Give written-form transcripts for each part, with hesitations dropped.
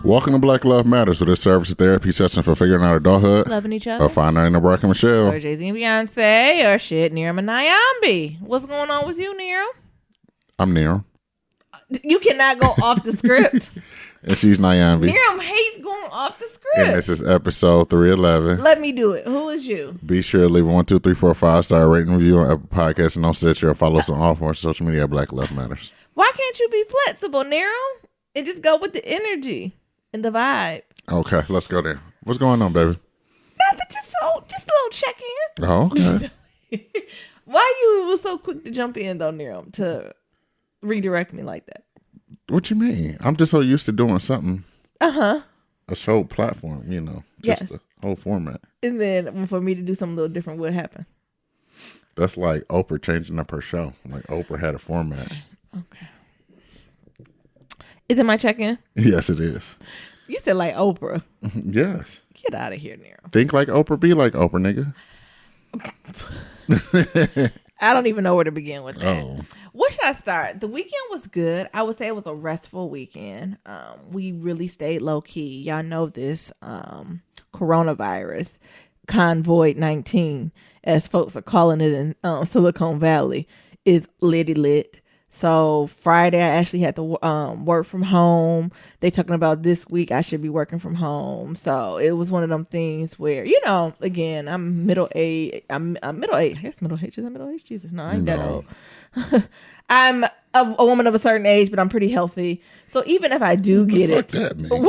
Welcome to Black Love Matters, where this service is therapy session for figuring out adulthood, loving each other, or finding a Barack and Michelle, or Jay-Z and Beyonce, or shit, Niram and Nyambi. What's going on with you, Niram? I'm Niram. You cannot go off the script. And she's Nyambi. Niram hates going off the script. And this is episode 311. Let me do it. Who is you? Be sure to leave a 1, 2, 3, 4, 5-star rating review on Apple Podcasts and on Stitcher, or follow us on all forms of social media at Black Love Matters. Why can't you be flexible, Niram, and just go with the energy and the vibe? Okay, let's go there. What's going on, baby? Nothing, just a little check-in. Oh, okay. Why you was so quick to jump in, though, Niram, to redirect me like that? What you mean? I'm just so used to doing something. Uh-huh. A show platform, you know. Just the whole format. And then for me to do something a little different, what happened? That's like Oprah changing up her show. Like Oprah had a format. Okay. Is it my check-in? Yes, it is. You said like Oprah. Yes. Get out of here, Nero. Think like Oprah, be like Oprah, nigga. I don't even know where to begin with that. Oh. Where should I start? The weekend was good. I would say it was a restful weekend. We really stayed low key. Y'all know this coronavirus, Convoy 19, as folks are calling it in Silicon Valley, is litty lit. So Friday I actually had to work from home. They talking about this week I should be working from home. So it was one of them things where, you know, again, I'm middle age. I'm middle age. I guess middle age. Is that middle age? Jesus, no, I ain't that old. I'm a woman of a certain age, but I'm pretty healthy. So even if I do get it, that mean?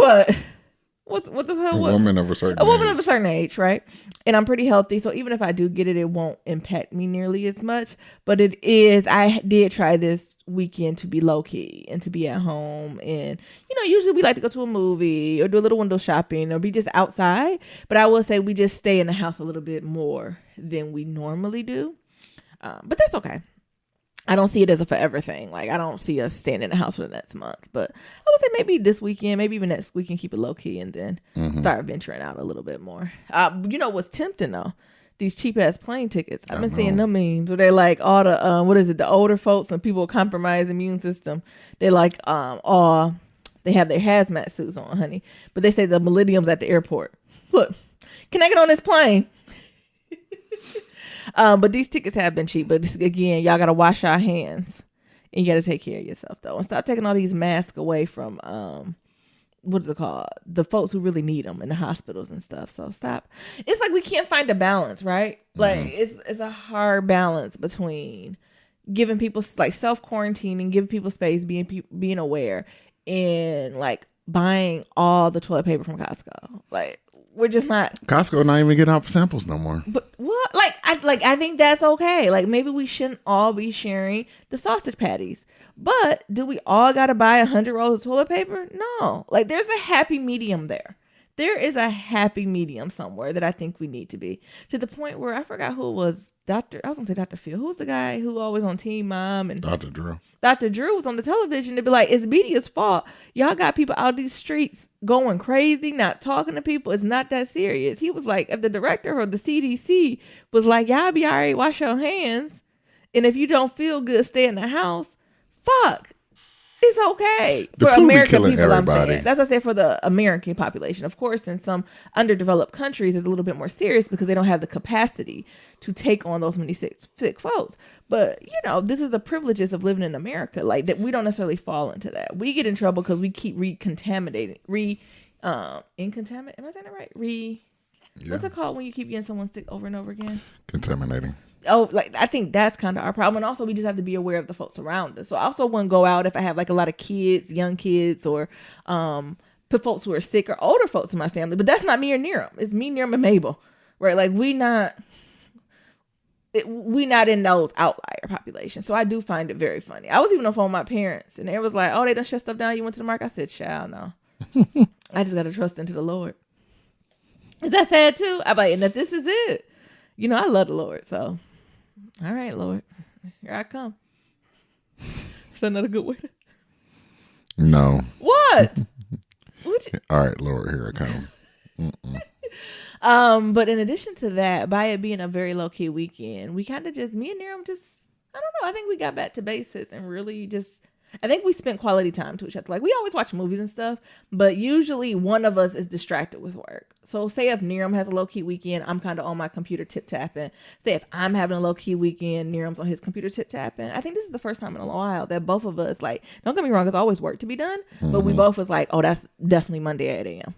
What the hell? A woman of a certain woman age. of a certain age, right? And I'm pretty healthy, so even if I do get it, it won't impact me nearly as much. But it is. I did try this weekend to be low key and to be at home, and you know, usually we like to go to a movie or do a little window shopping or be just outside. But I will say we just stay in the house a little bit more than we normally do. But that's okay. I don't see it as a forever thing. Like, I don't see us staying in the house for the next month. But I would say maybe this weekend, maybe even next weekend, keep it low key and then start venturing out a little bit more. You know what's tempting though? These cheap ass plane tickets. I've been seeing them memes where they're like all the the older folks and people with compromised immune system. They're like they have their hazmat suits on, honey. But they say the millennials at the airport. Look, can I get on this plane? But these tickets have been cheap. But again, y'all got to wash your hands. And you got to take care of yourself, though. And stop taking all these masks away from, what is it called? The folks who really need them in the hospitals and stuff. So stop. It's like we can't find a balance, right? Like, it's a hard balance between giving people, like, self-quarantining, giving people space, being aware, and, like, buying all the toilet paper from Costco. Like, we're just not. Costco not even getting out samples no more. But what? I think that's okay. Like, maybe we shouldn't all be sharing the sausage patties. But do we all got to buy 100 rolls of toilet paper? No. Like, there's a happy medium there. There is a happy medium somewhere that I think we need to be. To the point where I forgot who it was. I was going to say Dr. Phil. Who's the guy who always on Teen Mom? And Dr. Drew. Dr. Drew was on the television to be like, it's media's fault. Y'all got people out these streets going crazy, not talking to people. It's not that serious. He was like, if the director or the CDC was like, y'all be all right, wash your hands. And if you don't feel good, stay in the house. Fuck. It's okay The for flu be American killing people. everybody. I'm saying that's what I say for the American population. Of course, in some underdeveloped countries, it's a little bit more serious because they don't have the capacity to take on those many sick folks. But you know, this is the privileges of living in America. Like that, we don't necessarily fall into that. We get in trouble because we keep recontaminating. Am I saying it right? What's it called when you keep getting someone sick over and over again? Contaminating. Oh, like I think that's kind of our problem. And also we just have to be aware of the folks around us. So I also wouldn't go out if I have like a lot of kids, young kids, or put folks who are sick or older folks in my family. But that's not me or Niram. It's me, Niram, and Mabel. Right? Like we not in those outlier populations. So I do find it very funny. I was even on the phone with my parents and they was like, oh, they done shut stuff down. You went to the market? I said, child, no. I just got to trust into the Lord. Is that sad too? I'm like, and if this is it, you know, I love the Lord. So, all right, Lord, here I come. Is that not a good way? No. What? All right, Lord, here I come. But in addition to that, by it being a very low key weekend, we kind of just, me and Niram just, I don't know. I think we got back to basics and really just I think we spent quality time to each other. Like, we always watch movies and stuff, but usually one of us is distracted with work. So say if Niram has a low-key weekend, I'm kind of on my computer tip-tapping. Say if I'm having a low-key weekend, Niram's on his computer tip-tapping. I think this is the first time in a while that both of us, like, don't get me wrong, there's always work to be done, but we both was like, oh, that's definitely Monday at 8 a.m.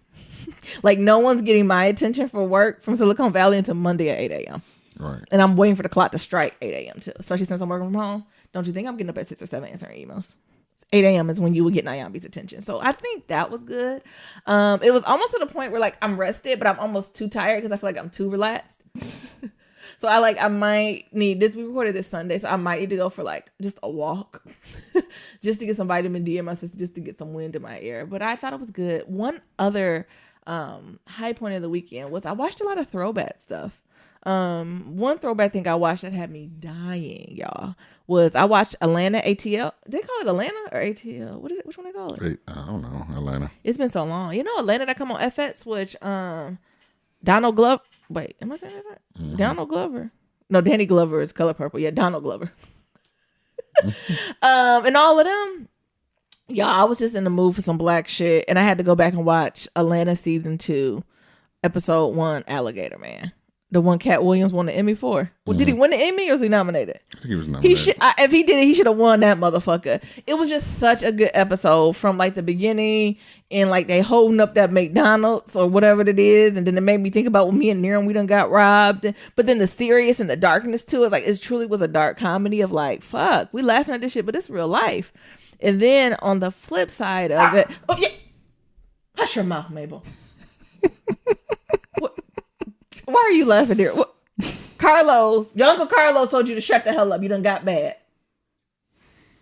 Like, no one's getting my attention for work from Silicon Valley until Monday at 8 a.m. Right. And I'm waiting for the clock to strike 8 a.m. too, especially since I'm working from home. Don't you think I'm getting up at 6 or 7 answering emails? 8 a.m. is when you would get Nyambi's attention. So I think that was good. It was almost to the point where, like, I'm rested, but I'm almost too tired because I feel like I'm too relaxed. So I might need this. We recorded this Sunday, so I might need to go for like just a walk, just to get some vitamin D in my system, just to get some wind in my ear. But I thought it was good. One other high point of the weekend was I watched a lot of throwback stuff. One throwback thing I watched that had me dying, y'all, was I watched Atlanta ATL. They call it Atlanta or ATL? Which one they call it? I don't know. Atlanta. It's been so long. You know, Atlanta that come on FX, which Donald Glover. Wait, am I saying that right? Mm-hmm. Donald Glover. No, Danny Glover is Color Purple. Yeah, Donald Glover. And all of them. Y'all, I was just in the mood for some black shit, and I had to go back and watch Atlanta season 2, episode 1, Alligator Man. The one Cat Williams won the Emmy for. Well, did he win the Emmy or was he nominated? I think he was nominated. If he did it, he should have won that motherfucker. It was just such a good episode from like the beginning, and like they holding up that McDonald's or whatever it is, and then it made me think about when me and Niram, we done got robbed. But then the serious and the darkness too, it's like it truly was a dark comedy of like, fuck, we laughing at this shit, but it's real life. And then on the flip side of it, oh yeah, hush your mouth, Mabel. Why are you laughing there? What? Carlos, your Uncle Carlos told you to shut the hell up. You done got bad.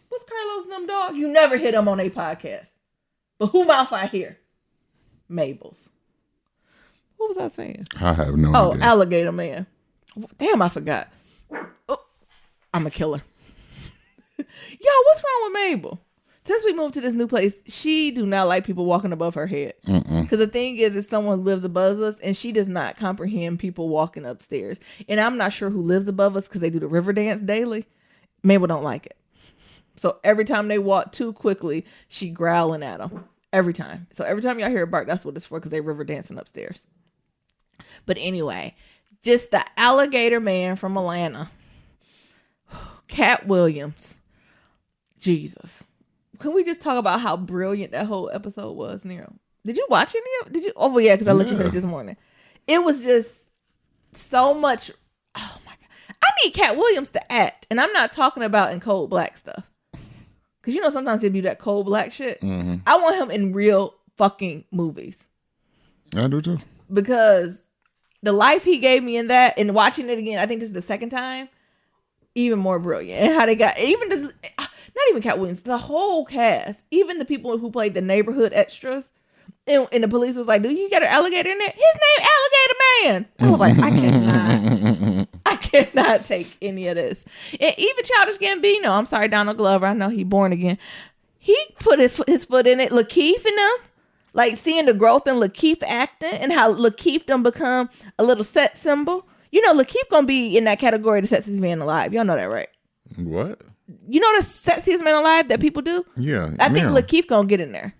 What's Carlos' num dog? You never hit him on a podcast. But who mouth I hear? Mabel's. What was I saying? I have no idea. Oh, Alligator Man. Damn, I forgot. Oh, I'm a killer. Yo, what's wrong with Mabel? Since we moved to this new place, she do not like people walking above her head. Because the thing is someone lives above us, and she does not comprehend people walking upstairs. And I'm not sure who lives above us because they do the river dance daily. Mabel don't like it. So every time they walk too quickly, she growling at them. Every time. So every time y'all hear her bark, that's what it's for, because they river dancing upstairs. But anyway, just the Alligator Man from Atlanta. Cat Williams. Jesus. Can we just talk about how brilliant that whole episode was, Nero? Did you watch any of it? Did you? Oh, yeah, because I let you finish this morning. It was just so much. Oh, my God. I need Cat Williams to act. And I'm not talking about in cold black stuff. Because, you know, sometimes he'll be that cold black shit. Mm-hmm. I want him in real fucking movies. I do, too. Because the life he gave me in that, and watching it again, I think this is the second time, even more brilliant. And how they got, even the... Not even Cat Williams, the whole cast, even the people who played the neighborhood extras, and the police was like, "Do you got an alligator in there?" His name Alligator Man. I was like, I cannot take any of this. And even Childish Gambino, I'm sorry, Donald Glover, I know he born again. He put his foot in it. Lakeith and them, like seeing the growth in Lakeith acting and how Lakeith done become a little sex symbol. You know, Lakeith gonna be in that category of the sexiest man alive. Y'all know that, right? What? You know the sexiest man alive that people do? Yeah. I think Lakeith gonna get in there.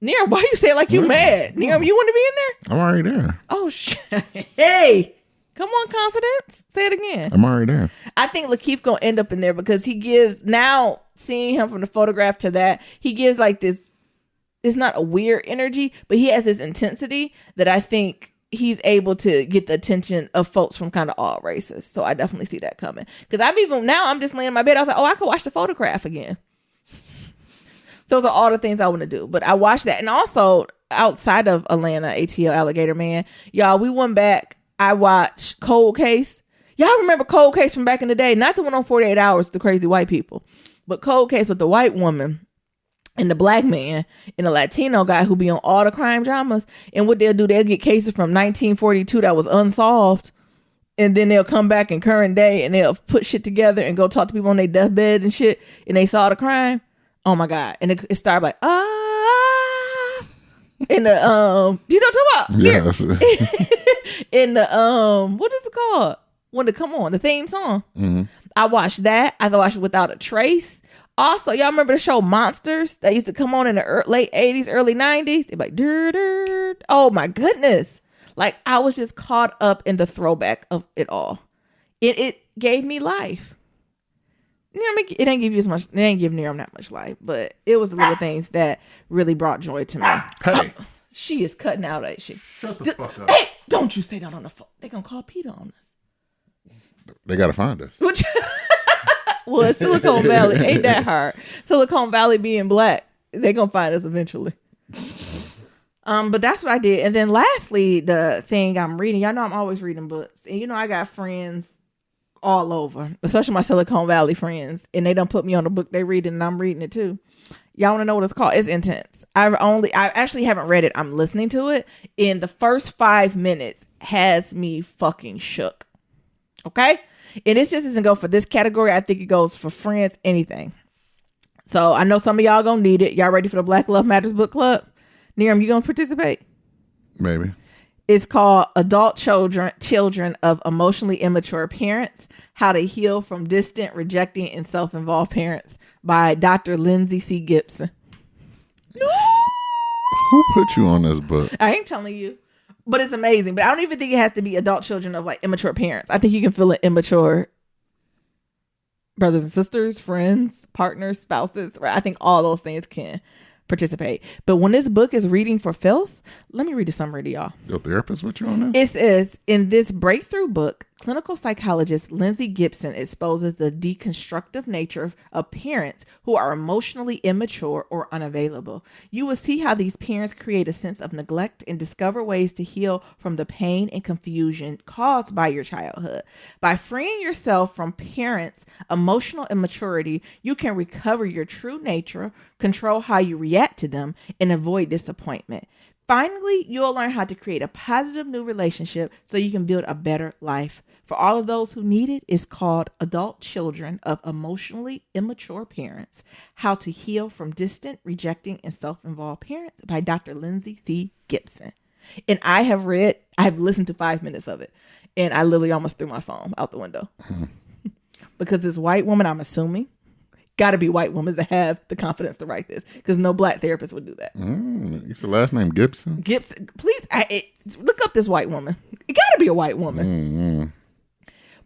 Niram, why you say it like you mad? Niram, you want to be in there? I'm already there. Oh, shit. Hey. Come on, confidence. Say it again. I'm already there. I think Lakeith gonna end up in there because he gives, now seeing him from the photograph to that, he gives like this, it's not a weird energy, but he has this intensity that I think he's able to get the attention of folks from kind of all races. So I definitely see that coming. Because I'm just laying in my bed. I was like, oh, I could watch the photograph again. Those are all the things I want to do. But I watched that. And also outside of Atlanta, ATL, Alligator Man, y'all, we went back. I watched Cold Case. Y'all remember Cold Case from back in the day? Not the one on 48 Hours, the crazy white people. But Cold Case with the white woman and the black man and the Latino guy who be on all the crime dramas. And what they'll do, they'll get cases from 1942 that was unsolved. And then they'll come back in current day and they'll put shit together and go talk to people on their deathbeds and shit. And they saw the crime. Oh my God. And it started like, in the, you know what I'm talking about? Yes. In the, what is it called? When it come on, the theme song. Mm-hmm. I watched that. I watched Without a Trace. Also, y'all remember the show Monsters that used to come on in the late 80s, early 90s? They'd be like, dur. Oh my goodness. Like, I was just caught up in the throwback of it all. It gave me life. It ain't give you as much. It ain't give Niram that much life, but it was the little things that really brought joy to me. Hey, She is cutting out, ain't she? shut the fuck up. Hey, don't you say that on the phone. They gonna call Peter on us. They gotta find us. Which, well, Silicon Valley ain't that hard. Silicon Valley being black, they gonna find us eventually. But that's what I did. And then lastly, the thing I'm reading. Y'all know I'm always reading books, and I got friends all over, especially my Silicon Valley friends, and they done put me on the book they read, and I'm reading it too. Y'all want to know what it's called? It's intense. I actually haven't read it. I'm listening to it. In the first 5 minutes has me fucking shook. Okay? And it just doesn't go for this category. I think it goes for friends, anything. So I know some of y'all gonna need it. Y'all ready for the Black Love Matters book club? Niram, you gonna participate? Maybe. It's called Adult Children of Emotionally Immature Parents, How to Heal from Distant, Rejecting, and Self-Involved Parents by Dr. Lindsay C. Gibson. Who put you on this book? I ain't telling you, but it's amazing. But I don't even think it has to be adult children of like immature parents. I think you can feel it immature brothers and sisters, friends, partners, spouses. Right? I think all those things can participate. But when this book is reading for filth, let me read a summary to y'all. Your therapist with you on this? It says, in this breakthrough book, clinical psychologist Lindsay Gibson exposes the deconstructive nature of parents who are emotionally immature or unavailable. You will see how these parents create a sense of neglect and discover ways to heal from the pain and confusion caused by your childhood. By freeing yourself from parents' emotional immaturity, you can recover your true nature, control how you react to them, and avoid disappointment. Finally, you'll learn how to create a positive new relationship so you can build a better life. For all of those who need it, it's called Adult Children of Emotionally Immature Parents, How to Heal from Distant, Rejecting, and Self-Involved Parents by Dr. Lindsay C. Gibson. And I have listened to 5 minutes of it, and I literally almost threw my phone out the window. Because this white woman, I'm assuming, got to be white women that have the confidence to write this, because no black therapist would do that. It's the last name Gibson? Gibson. Please, look up this white woman. It got to be a white woman.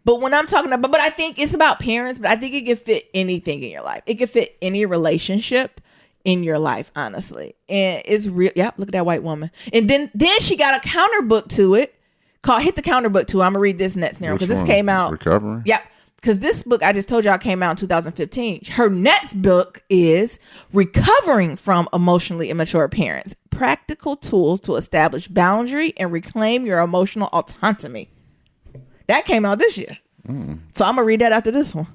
But when I'm talking about, but I think it's about parents, but I think it can fit anything in your life. It can fit any relationship in your life, honestly. And it's real. Yep, look at that white woman. And then she got a counter book to it called Hit the Counter Book to it. I'm going to read this next now because this came out. Recovering? Yep. Because this book I just told y'all came out in 2015. Her next book is Recovering from Emotionally Immature Parents, Practical Tools to Establish Boundary and Reclaim Your Emotional Autonomy. That came out this year. So I'm going to read that after this one.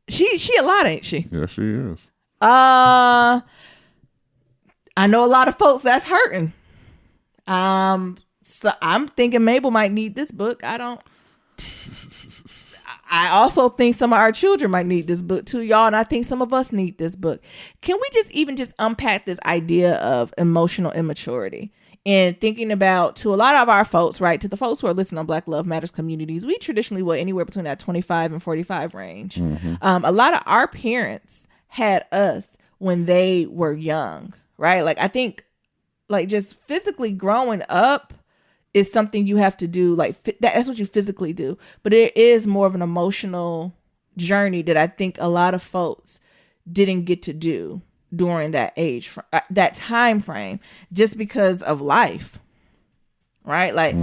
She a lot, ain't she? Yeah, she is. I know a lot of folks that's hurting. So I'm thinking Mabel might need this book. I also think some of our children might need this book too, y'all. And I think some of us need this book. Can we just unpack this idea of emotional immaturity and thinking about, to a lot of our folks, right? To the folks who are listening on Black Love Matters communities, we traditionally were anywhere between that 25 and 45 range. A lot of our parents had us when they were young, right? Like, I think like just physically growing up is something you have to do. Like that's what you physically do. But it is more of an emotional journey that I think a lot of folks didn't get to do during that that time frame, just because of life, right? Like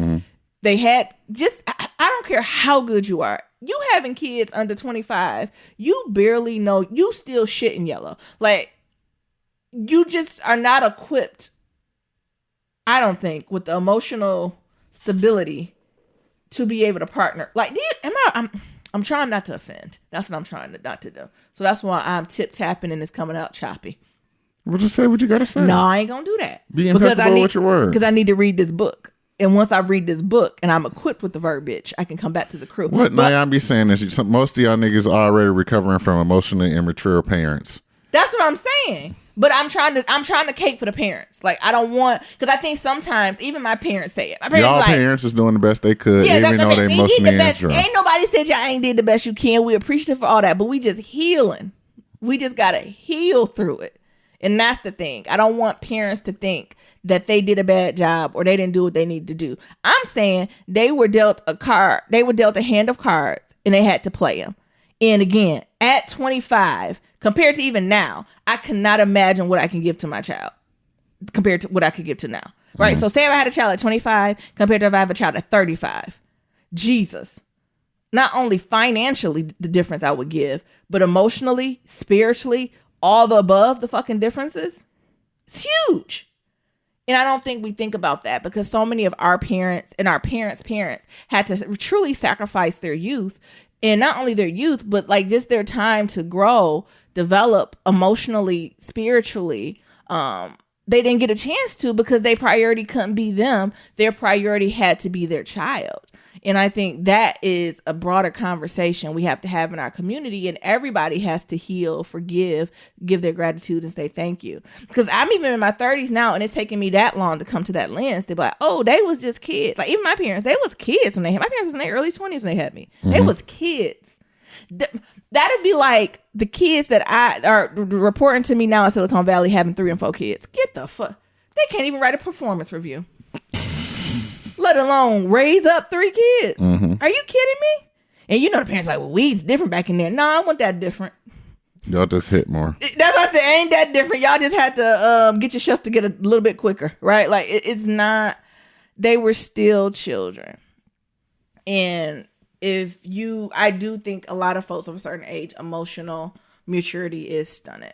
they had I don't care how good you are. You having kids under 25, you barely know, you still shitting yellow. Like you just are not equipped, I don't think, with the emotional stability to be able to partner. Like, I'm trying not to offend. That's what I'm trying not to do. So that's why I'm tip-tapping and it's coming out choppy. Well, just say what you got to say. No, I ain't going to do that. Be impeccable with your words. Because I need to read this book. And once I read this book and I'm equipped with the verbiage, I can come back to the crew. What Nayan be saying is most of y'all niggas are already recovering from emotionally immature parents. That's what I'm saying. But I'm trying to cape for the parents. Like, I don't want, because I think sometimes even my parents say it. My parents y'all parents is doing the best they could, even though they emotionally immature. Ain't nobody said y'all ain't did the best you can. We appreciate for all that, but we just healing. We just got to heal through it. And that's the thing. I don't want parents to think that they did a bad job or they didn't do what they needed to do. I'm saying they were dealt a card. They were dealt a hand of cards and they had to play them. And again, at 25, compared to even now, I cannot imagine what I can give to my child compared to what I could give to now. Right? So say if I had a child at 25 compared to if I have a child at 35. Jesus. Not only financially the difference I would give, but emotionally, spiritually, all the above the fucking differences. It's huge. And I don't think we think about that because so many of our parents and our parents' parents had to truly sacrifice their youth, and not only their youth, but like just their time to grow, develop emotionally, spiritually. They didn't get a chance to because their priority couldn't be them. Their priority had to be their child. And I think that is a broader conversation we have to have in our community, and everybody has to heal, forgive, give their gratitude, and say thank you. Because I'm even in my 30s now, and it's taking me that long to come to that lens to be like, oh, they was just kids. Like even my parents, they was kids when they had my parents was in their early 20s when they had me. They was kids. That'd be like the kids that are reporting to me now in Silicon Valley having 3 and 4 kids. Get the fuck. They can't even write a performance review. Let alone raise up 3 kids. Are you kidding me? And you know the parents are like, well, weed's different back in there. No, I want that different. Y'all just hit more. That's what I said. Ain't that different? Y'all just had to get your stuff to get a little bit quicker, right? Like it's not. They were still children, and I do think a lot of folks of a certain age, emotional maturity is stunted,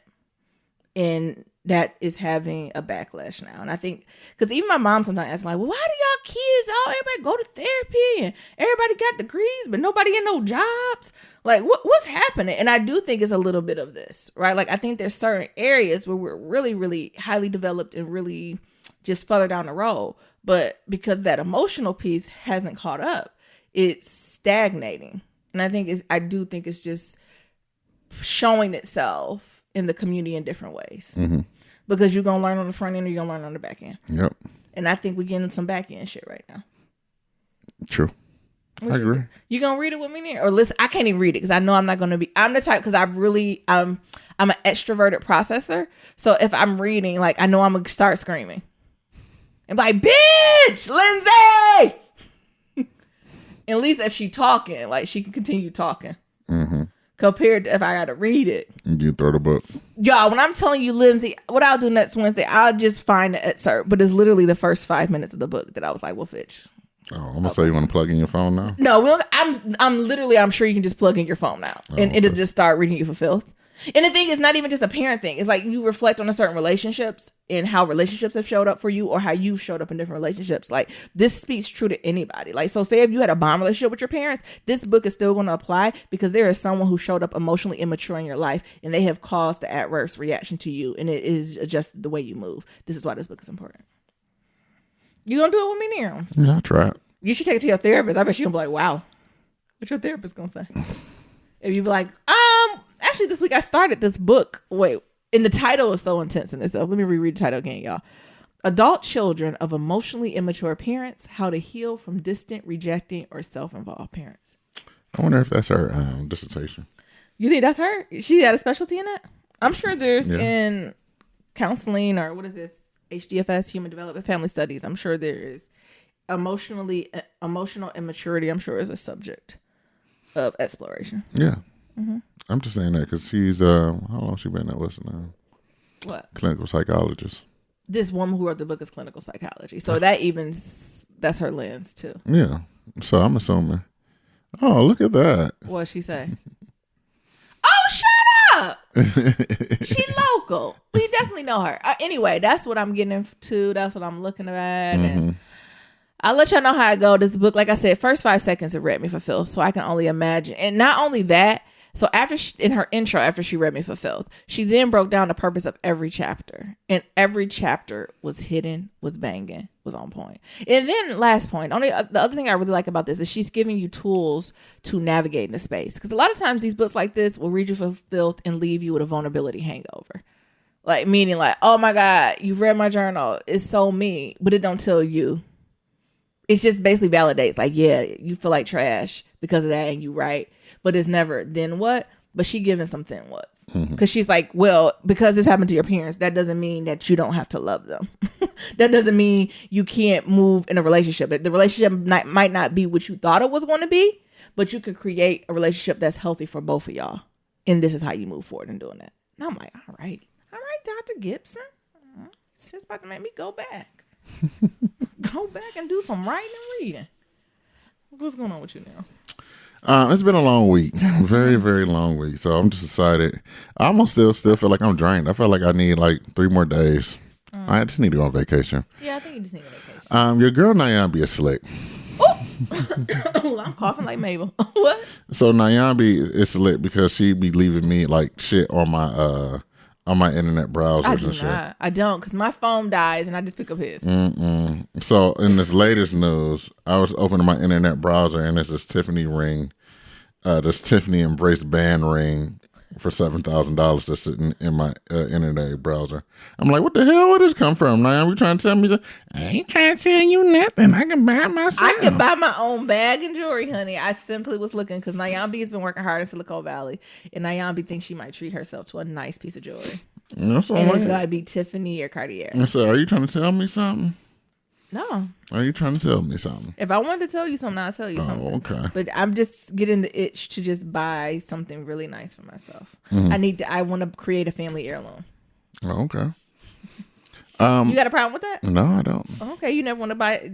and that is having a backlash now. And I think, because even my mom sometimes asks like, well, why do y'all kids, everybody go to therapy and everybody got degrees, but nobody in no jobs? Like, what's happening? And I do think it's a little bit of this, right? Like, I think there's certain areas where we're really, really highly developed and really just further down the road. But because that emotional piece hasn't caught up, it's stagnating. And I do think it's just showing itself in the community in different ways. Because you're going to learn on the front end or you're going to learn on the back end. Yep. And I think we're getting some back end shit right now. True. I agree. You going to read it with me there? Or listen, I can't even read it because I know I'm not going to be, I'm the type, because I'm an extroverted processor. So if I'm reading, like, I know I'm going to start screaming. And be like, bitch, Lindsay! At least if she talking, like, she can continue talking. Compared to if I got to read it. You throw the book. Y'all, when I'm telling you, Lindsay, what I'll do next Wednesday, I'll just find the excerpt. But it's literally the first 5 minutes of the book that I was like, well, Fitch. Oh, I'm going to say you want to plug in your phone now? No, I'm sure you can just plug in your phone now. And it'll just start reading you for filth. And the thing is not even just a parent thing. It's like you reflect on a certain relationships and how relationships have showed up for you or how you've showed up in different relationships. Like this speaks true to anybody. Like, so say if you had a bomb relationship with your parents, this book is still going to apply because there is someone who showed up emotionally immature in your life and they have caused the adverse reaction to you. And it is just the way you move. This is why this book is important. You going to do it with me, Neroms? Yeah, I'll try it. You should take it to your therapist. I bet she'll be like, wow. What your therapist going to say? If you be like, actually this week I started this book. Wait, and the title is so intense in itself. Let me reread the title again, y'all. Adult Children of Emotionally Immature Parents, How to Heal from Distant, Rejecting, or Self-Involved Parents. I wonder if that's her dissertation. You think that's her? She had a specialty in that? I'm sure there's in counseling or what is this? HDFS, Human Development Family Studies. I'm sure there is emotional immaturity. I'm sure is a subject of exploration. Yeah. I'm just saying that because she's how long she been at Western now? What? Clinical psychologist. This woman who wrote the book is clinical psychology, so that's her lens too. Yeah, so I'm assuming. Oh, look at that! What'd she say? Oh, shut up! She local. We definitely know her. Anyway, that's what I'm getting into. That's what I'm looking at, and I'll let y'all know how I go. This book, like I said, first 5 seconds it read me for filth, so I can only imagine. And not only that. So in her intro, after she read me for filth, she then broke down the purpose of every chapter. And every chapter was hidden, was banging, was on point. And then last point, the other thing I really like about this is she's giving you tools to navigate in the space. Because a lot of times these books like this will read you for filth and leave you with a vulnerability hangover. Like, meaning like, oh my God, you've read my journal. It's so me. But it don't tell you. It just basically validates like, yeah, you feel like trash because of that and you right. But it's never, then what? but she giving some thin ones because she's like, well, because this happened to your parents, that doesn't mean that you don't have to love them. That doesn't mean you can't move in a relationship. The relationship might not be what you thought it was going to be, but you can create a relationship that's healthy for both of y'all. And this is how you move forward in doing that. And I'm like, all right, Dr. Gibson. It's about to make me go back. Go back and do some writing and reading. What's going on with you now? It's been a long week. Very, very long week. So I'm just excited. I almost still feel like I'm drained. I feel like I need like 3 more days. I just need to go on vacation. Yeah, I think you just need a vacation. Your girl Nyambi is slick. Oh, I'm coughing like Mabel. What? So Nyambi is slick because she be leaving me like shit on my internet browsers and shit. I don't, because my phone dies and I just pick up his. So in this latest news, I was opening my internet browser and there's this Tiffany ring, this Tiffany Embrace band ring for $7,000 that's sitting in my internet browser. I'm like, what the hell? Where this come from? Now you trying to tell me? I ain't trying to tell you nothing. I can buy it myself. I can buy my own bag and jewelry, honey. I simply was looking because Nyambi has been working hard in Silicon Valley, and Nyambi thinks she might treat herself to a nice piece of jewelry. And it's gotta be Tiffany or Cartier. So, are you trying to tell me something? No. Are you trying to tell me something? If I wanted to tell you something, I'll tell you something. Okay. But I'm just getting the itch to just buy something really nice for myself. I want to create a family heirloom. Oh, okay. You got a problem with that? No, I don't. Okay, you never want to buy.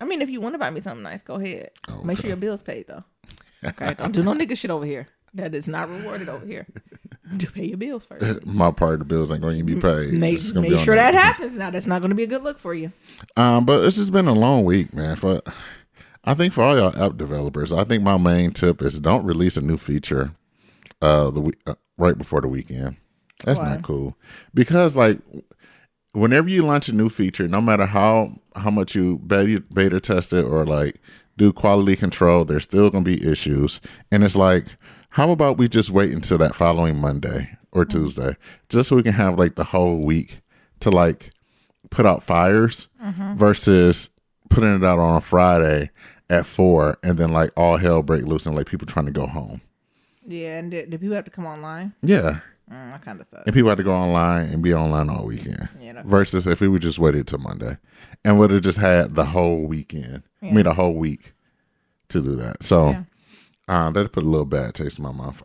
I mean, if you want to buy me something nice, go ahead. Okay. Make sure your bill's paid though. Okay, don't do no nigga shit over here. That is not rewarded over here. Do pay your bills first. My part of the bills ain't going to be paid. Make sure that happens. Now, that's not going to be a good look for you. But it's just been a long week, man. I think for all y'all app developers, I think my main tip is don't release a new feature right before the weekend. That's not cool. Because like whenever you launch a new feature, no matter how much you beta test it or like do quality control, there's still going to be issues. And it's like, how about we just wait until that following Monday or Tuesday, just so we can have like the whole week to like put out fires versus putting it out on a Friday at 4 and then like all hell break loose and like people trying to go home. Yeah, and do people have to come online? Yeah. That kind of sucks. And people have to go online and be online all weekend. Yeah, versus if we would just waited till Monday and would have just had the whole weekend, the whole week to do that. So that put a little bad taste in my mouth.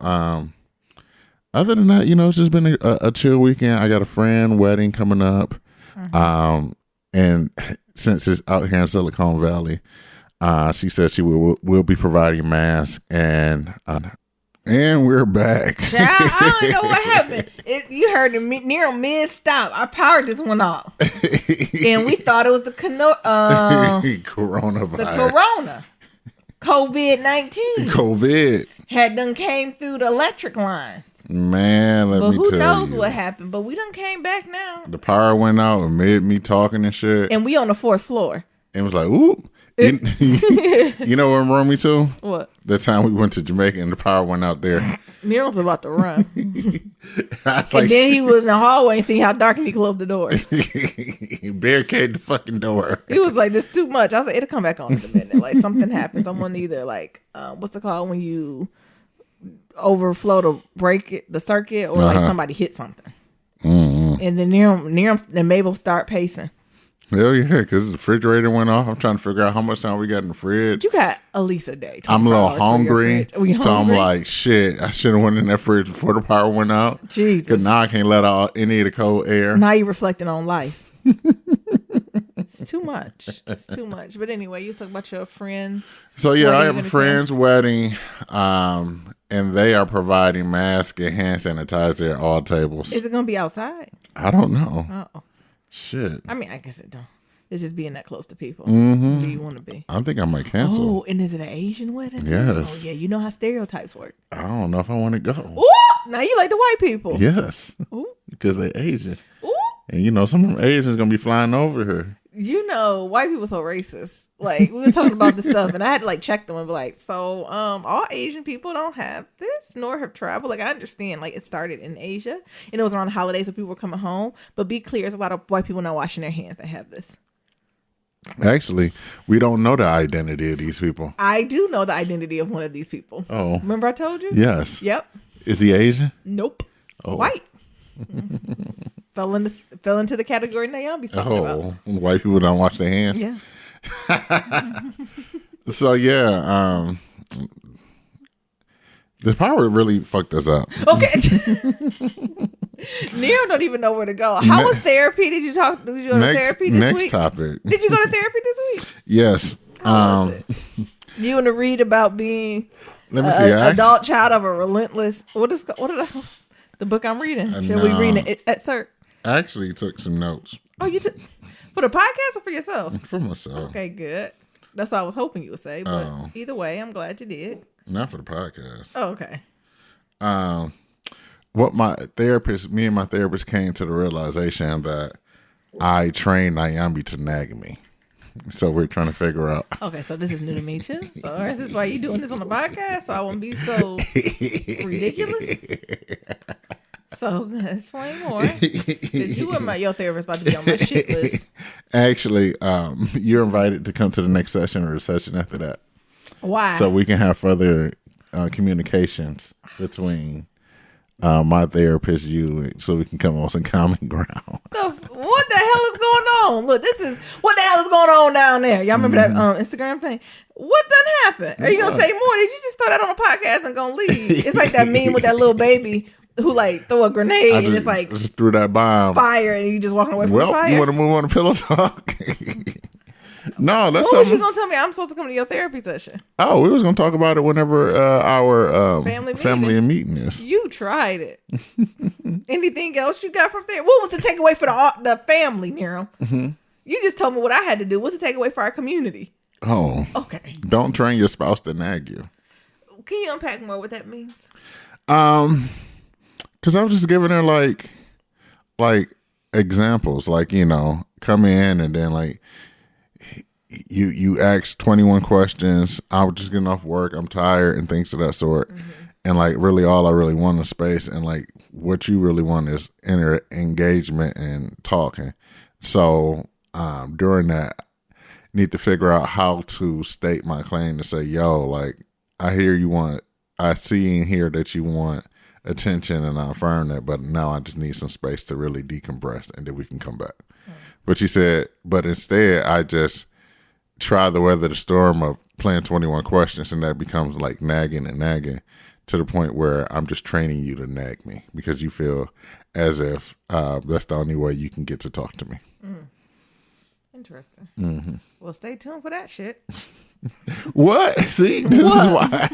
Other than that, it's just been a chill weekend. I got a friend wedding coming up. And since it's out here in Silicon Valley, she said she will be providing masks and we're back. Child, I don't know what happened. You heard near mid-stop. Our power just went off. And we thought it was the coronavirus. The corona. COVID-19. COVID. Had done came through the electric lines. Man, let me tell you. But who knows what happened. But we done came back now. The power went out and made me talking and shit. And we on the 4th floor. And it was like, ooh. You know what brought me to? What? The time we went to Jamaica and the power went out there. Nero was about to run. And then he was in the hallway and see how dark and he closed the door. He barricaded the fucking door. He was like, this is too much. I was like, it'll come back on in a minute. Like something happened. Someone either like, what's it called when you overflow to break the circuit or like somebody hit something. And then Nero and Mabel start pacing. Hell yeah, because the refrigerator went off. I'm trying to figure out how much time we got in the fridge. You got at least a day. I'm a little hungry. So I'm like, shit, I should have went in that fridge before the power went out. Jesus. Because now I can't let out any of the cold air. Now you're reflecting on life. It's too much. It's too much. But anyway, you talk about your friends. So yeah, I have a friend's wedding. And they are providing masks and hand sanitizer at all tables. Is it going to be outside? I don't know. Uh-oh. Shit. I mean, I guess it don't. It's just being that close to people. Who do you want to be? I think I might cancel. Oh, and is it an Asian wedding? Yes. Oh, yeah. You know how stereotypes work. I don't know if I want to go. Ooh, now you like the white people. Yes. Ooh. Because they're Asian. Ooh. And some of them Asians going to be flying over here. White people so racist. Like, we were talking about this stuff, and I had to, like, check them and be like, so, all Asian people don't have this, nor have traveled. Like, I understand, like, it started in Asia, and it was around the holidays when people were coming home. But be clear, there's a lot of white people not washing their hands that have this. Actually, we don't know the identity of these people. I do know the identity of one of these people. Oh. Remember I told you? Yes. Yep. Is he Asian? Nope. Oh. White. fell into the category Naomi's talking about. White people don't wash their hands. Yes. So yeah, the power really fucked us up. Okay. Nero don't even know where to go. How was therapy? Did you go to therapy this week? Next topic. Did you go to therapy this week? Yes. You want to read about being Let me see. adult child of a relentless. What did the book I'm reading? Should we read an excerpt? I actually took some notes. Oh, you took for the podcast or for yourself? For myself. Okay, good. That's what I was hoping you would say. But either way, I'm glad you did. Not for the podcast. Oh, okay. What me and my therapist came to the realization that I trained Nyambi to nag me. So we're trying to figure out. Okay, so this is new to me too. So this is why you doing this on the podcast, so I won't be so ridiculous. So explain more. Because you and your therapist about to be on my shit list. Actually, you're invited to come to the next session or the session after that. Why? So we can have further communications between my therapist, you, so we can come on some common ground. What the hell is going on? Look, this is what the hell is going on down there. Y'all remember that Instagram thing? What done happened? Are you gonna say more? Did you just throw that on a podcast and gonna leave? It's like that meme with that little baby who like throw a grenade and it's like just threw that bomb, fire, and you just walking away from the fire. You want to move on to pillow talk? No, that's what was you gonna tell me? I'm supposed to come to your therapy session. Oh, we was gonna talk about it whenever our family meeting is. You tried it. Anything else you got from there? What was the takeaway for the family, Nero? Mm-hmm. You just told me what I had to do. What's the takeaway for our community? Oh, okay. Don't train your spouse to nag you. Can you unpack more what that means? Because I was just giving her like examples, like come in and then like. You asked 21 questions. I was just getting off work. I'm tired and things of that sort. Mm-hmm. And like really all I really want is space. And like what you really want is engagement and talking. So during that, need to figure out how to state my claim to say, yo, like I see and hear that you want attention and I affirm that, but now I just need some space to really decompress and then we can come back. Mm-hmm. But she said, but instead I just try to weather the storm of playing 21 questions, and that becomes like nagging to the point where I'm just training you to nag me because you feel as if that's the only way you can get to talk to me. Interesting. Mm-hmm. Well, stay tuned for that shit. What? See, this is why.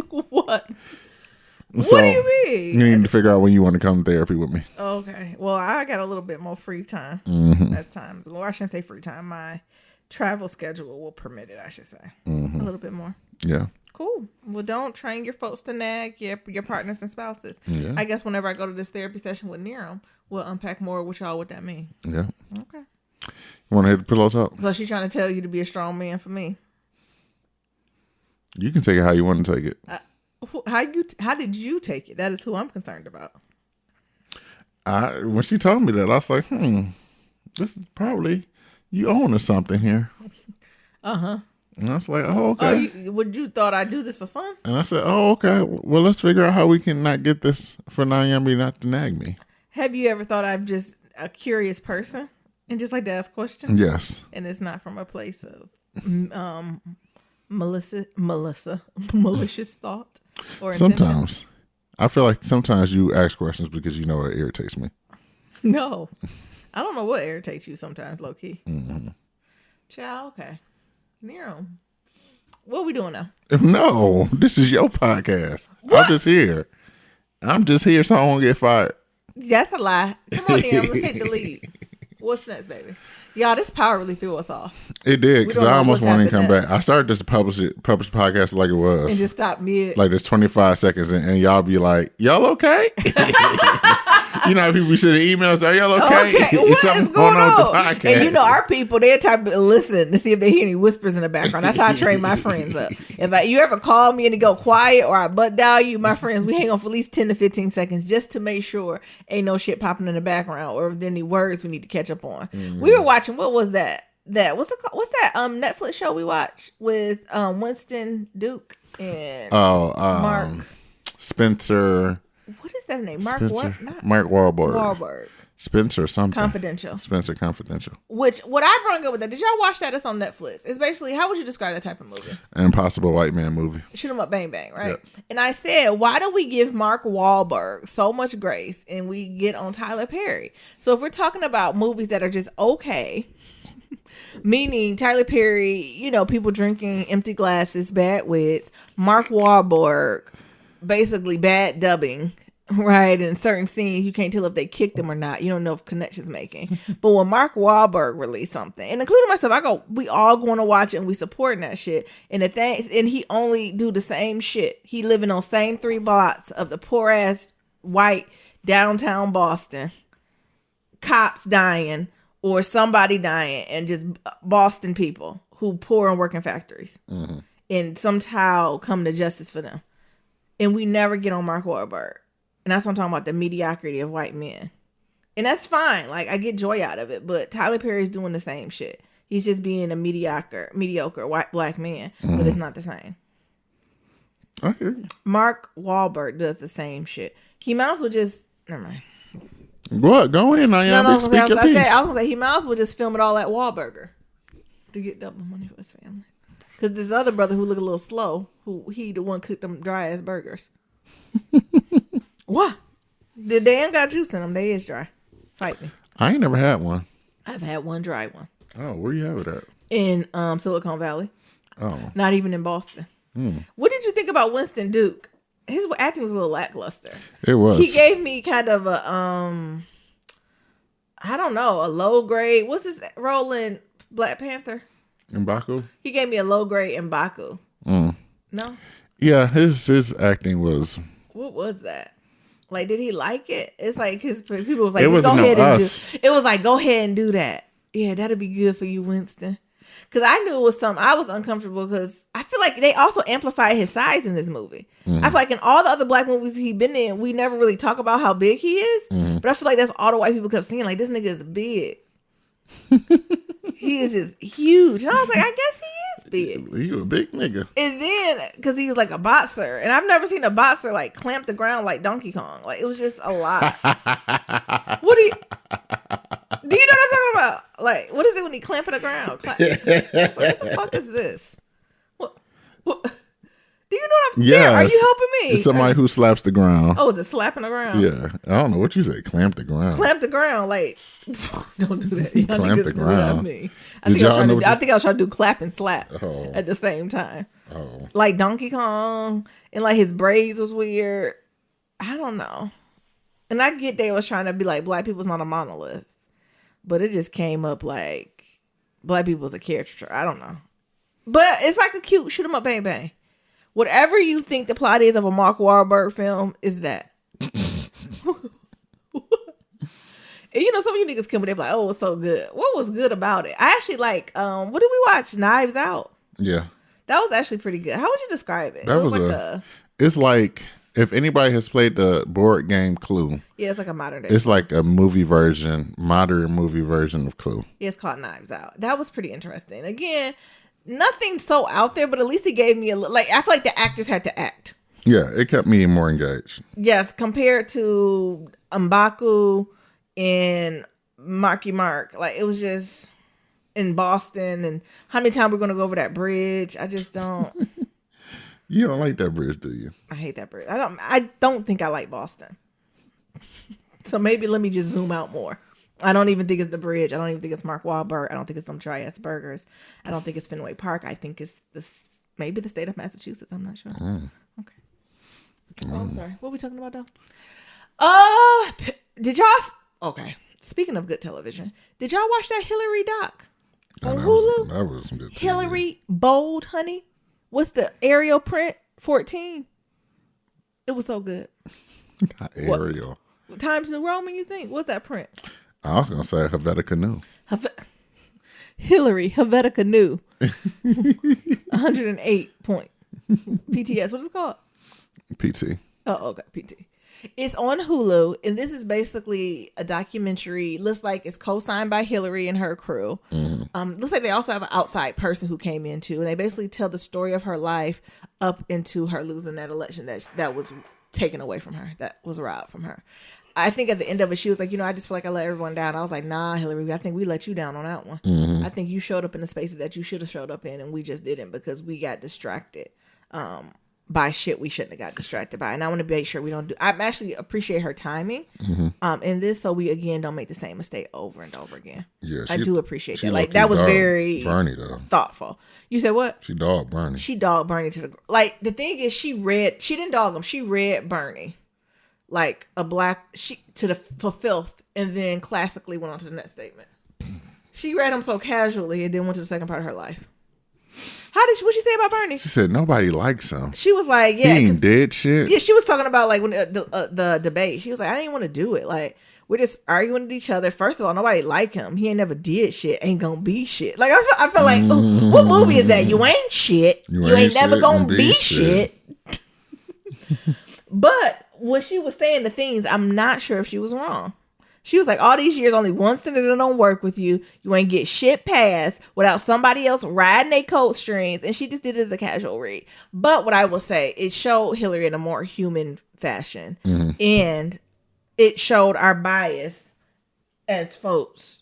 What? So, what do you mean? You need to figure out when you want to come to therapy with me. Okay. Well, I got a little bit more free time at times. Well, I shouldn't say free time. My travel schedule will permit it, I should say. Mm-hmm. A little bit more. Yeah. Cool. Well, don't train your folks to nag your partners and spouses. Yeah. I guess whenever I go to this therapy session with Nero, we'll unpack more with y'all what that means. Yeah. Okay. You want to hit the pillow talk? So she's trying to tell you to be a strong man for me. You can take it how you want to take it. How did you take it? That is who I'm concerned about. When she told me that, I was like, this is probably you own or something here. Uh-huh. And I was like, oh, okay. You thought I'd do this for fun? And I said, oh, okay. Well, let's figure out how we can not get this for Nyambi not to nag me. Have you ever thought I'm just a curious person and just like to ask questions? Yes. And it's not from a place of malicious thought or intention? Sometimes. I feel like sometimes you ask questions because you know it irritates me. No. I don't know what irritates you sometimes, low key. Mm-hmm. Child, okay. Nero, what are we doing now? No, this is your podcast. What? I'm just here so I won't get fired. That's a lie. Come on, Nero, let's take the lead. What's next, baby? Y'all, this power really threw us off. It did, because I almost wanted to come back. I started just to publish podcast like it was. And just stop mid. Like there's 25 seconds and y'all be like, y'all okay? You know, people be sending emails, are y'all okay? What is going on with the podcast? And you know, our people, they're type of listen to see if they hear any whispers in the background. That's how I train my friends up. If you ever call me and it go quiet or I butt dial you, my friends, we hang on for at least 10 to 15 seconds just to make sure ain't no shit popping in the background or if there any words we need to catch up on. Mm-hmm. We were watching, what was that? What's that Netflix show we watched with Winston Duke and Mark? Spencer. What is that name? Mark Spencer. what? Not Mark Wahlberg. Wahlberg. Spencer something. Confidential. Spencer Confidential. Which, what I brought up with that, did y'all watch that? It's on Netflix. It's basically, how would you describe that type of movie? Impossible White Man movie. Shoot 'em up, bang, bang, right? Yep. And I said, why do we give Mark Wahlberg so much grace and we get on Tyler Perry? So if we're talking about movies that are just okay, meaning Tyler Perry, you know, people drinking empty glasses, bad wits, Mark Wahlberg, basically bad dubbing, right? In certain scenes, you can't tell if they kicked him or not. You don't know if connections making. But when Mark Wahlberg released something, and including myself, I go, we all going to watch it and we supporting that shit. And the thing, and he only do the same shit. He living on same 3 blocks of the poor ass white downtown Boston, cops dying or somebody dying, and just Boston people who poor and work in factories, and somehow come to justice for them. And we never get on Mark Wahlberg. And that's what I'm talking about, the mediocrity of white men. And that's fine. Like, I get joy out of it. But Tyler Perry's doing the same shit. He's just being a mediocre white black man. But it's not the same. I hear you. Mark Wahlberg does the same shit. He might as well just... Never mind. What? Go in, Ayana. Speak your piece. I was going to say, he might as well just film it all at Wahlburger to get double money for his family. Because this other brother who look a little slow, he the one cooked them dry ass burgers. What? They ain't got juice in them. They is dry. Fight me. I ain't never had one. I've had one dry one. Oh, where you have it at? In Silicon Valley. Oh. Not even in Boston. What did you think about Winston Duke? His acting was a little lackluster. It was. He gave me kind of a I don't know, a low grade. What's his role in Black Panther? M'Baku? He gave me a low grade M'Baku. No? Yeah, his acting was... What was that? Like, did he like it? It's like his people was like, It just go wasn't ahead and us. do. It was like, go ahead and do that. Yeah, that'd be good for you, Winston. Because I knew it was something. I was uncomfortable because I feel like they also amplified his size in this movie. I feel like in all the other black movies he been in, we never really talk about how big he is. But I feel like that's all the white people kept saying. Like, this nigga is big. He is just huge. And I was like, I guess he is big. He a big nigga. And then, because he was like a boxer. And I've never seen a boxer like clamp the ground like Donkey Kong. Like, it was just a lot. What do you know what I'm talking about? Like, what is it when he clamping the ground? What the fuck is this? What? Do you know what I'm Yeah. Are you helping me? It's somebody who slaps the ground. Oh, is it slapping the ground? Yeah. I don't know what you say. Clamp the ground. Clamp the ground, like don't do that. Y'all Clamp niggas the know what I ground. mean. Did y'all know I think I was trying to do clap and slap Oh. at the same time. Oh. Like Donkey Kong, and like his braids was weird. I don't know. And I get they was trying to be like black people's not a monolith, but it just came up like black people's a caricature. I don't know, but it's like a cute shoot 'em up, bang bang. Whatever you think the plot is of a Mark Wahlberg film is that. And you know, some of you niggas come with it like, oh, it's so good. What was good about it? I actually like, what did we watch? Knives Out. Yeah. That was actually pretty good. How would you describe it? That It was was like It's like, if anybody has played the board game Clue, yeah, it's like a modern day. it's like a modern movie version of Clue. Yeah, it's called Knives Out. That was pretty interesting. Again, nothing so out there, but at least it gave me like, I feel like the actors had to act. Yeah, it kept me more engaged. Yes, compared to M'Baku and Marky Mark. Like, it was just in Boston, and how many times we're going to go over that bridge? I just don't. You don't like that bridge, do you? I hate that bridge. I don't think I like Boston. So maybe let me just zoom out more. I don't even think it's the bridge. I don't even think it's Mark Wahlberg. I don't think it's some dry ass burgers. I don't think it's Fenway Park. I think it's maybe the state of Massachusetts. I'm not sure. Okay. Oh, I'm sorry. What are we talking about though? Did y'all? Okay. Speaking of good television, did y'all watch that Hillary doc on Hulu? That was some good TV. Hillary Bold, honey. What's the Arial print 14? It was so good. Ariel. What Times New Roman, you think? What's that print? I was gonna say Helvetica New. Hillary Helvetica New. 108 point. PTS. What is it called? PT. Oh, okay. PT. It's on Hulu, and this is basically a documentary. Looks like it's co-signed by Hillary and her crew. Looks like they also have an outside person who came in too, and they basically tell the story of her life up into her losing that election that was taken away from her, that was robbed from her. I think at the end of it, she was like, I just feel like I let everyone down. I was like, nah, Hillary, I think we let you down on that one. I think you showed up in the spaces that you should have showed up in, and we just didn't because we got distracted by shit we shouldn't have got distracted by. And I want to make sure we don't do. I actually appreciate her timing in this, so we again don't make the same mistake over and over again. Yeah, I do appreciate that. Like that was very Bernie though. Thoughtful. You said what? She dogged Bernie. She dogged Bernie to the like. The thing is, she didn't dog him. She read Bernie like a black for filth, and then classically went on to the next statement. She read him so casually, and then went to the second part of her life. What'd she say about Bernie? She said nobody likes him. She was like, yeah, he ain't did shit. Yeah, she was talking about like when the debate. She was like, I didn't want to do it. Like we're just arguing with each other. First of all, nobody like him. He ain't never did shit. Ain't gonna be shit. Like I feel like, what movie is that? You ain't shit. You ain't never gonna be shit. But when she was saying the things, I'm not sure if she was wrong. She was like, all these years, only one senator don't work with you. You ain't get shit passed without somebody else riding their coat strings. And she just did it as a casual read. But what I will say, it showed Hillary in a more human fashion. And it showed our bias as folks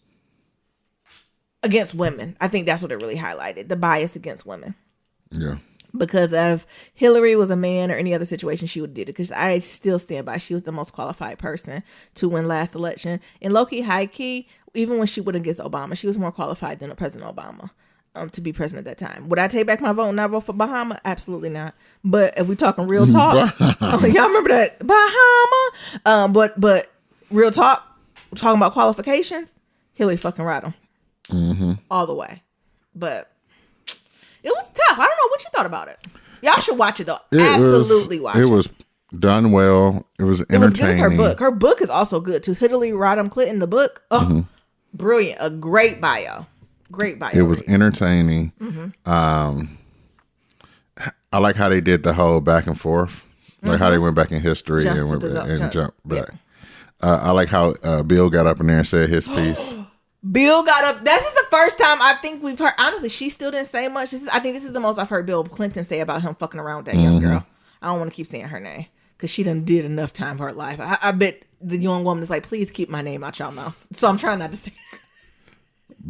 against women. I think that's what it really highlighted, the bias against women. Yeah. Because if Hillary was a man or any other situation, she would have did it. Because I still stand by, she was the most qualified person to win last election. And low-key, high-key, even when she went against Obama, she was more qualified than President Obama to be president at that time. Would I take back my vote and not vote for Bahama? Absolutely not. But if we talking real talk, y'all remember that Bahama? But real talk, talking about qualifications, Hillary fucking ride them all the way. But it was tough. I don't know what you thought about it. Y'all should watch it though. Absolutely watch it. It was done well. It was entertaining. It was good as her book. Her book is also good too. Hillary Rodham Clinton, the book. Oh, brilliant. A great bio. Great bio. It was entertaining. I like how they did the whole back and forth. Like how they went back in history and jumped back. Yeah. I like how Bill got up in there and said his piece. Bill got up. This is the first time I think we've heard. Honestly, she still didn't say much. I think this is the most I've heard Bill Clinton say about him fucking around with that young girl. I don't want to keep saying her name because she done did enough time for her life. I bet the young woman is like, please keep my name out your mouth. So I'm trying not to say it.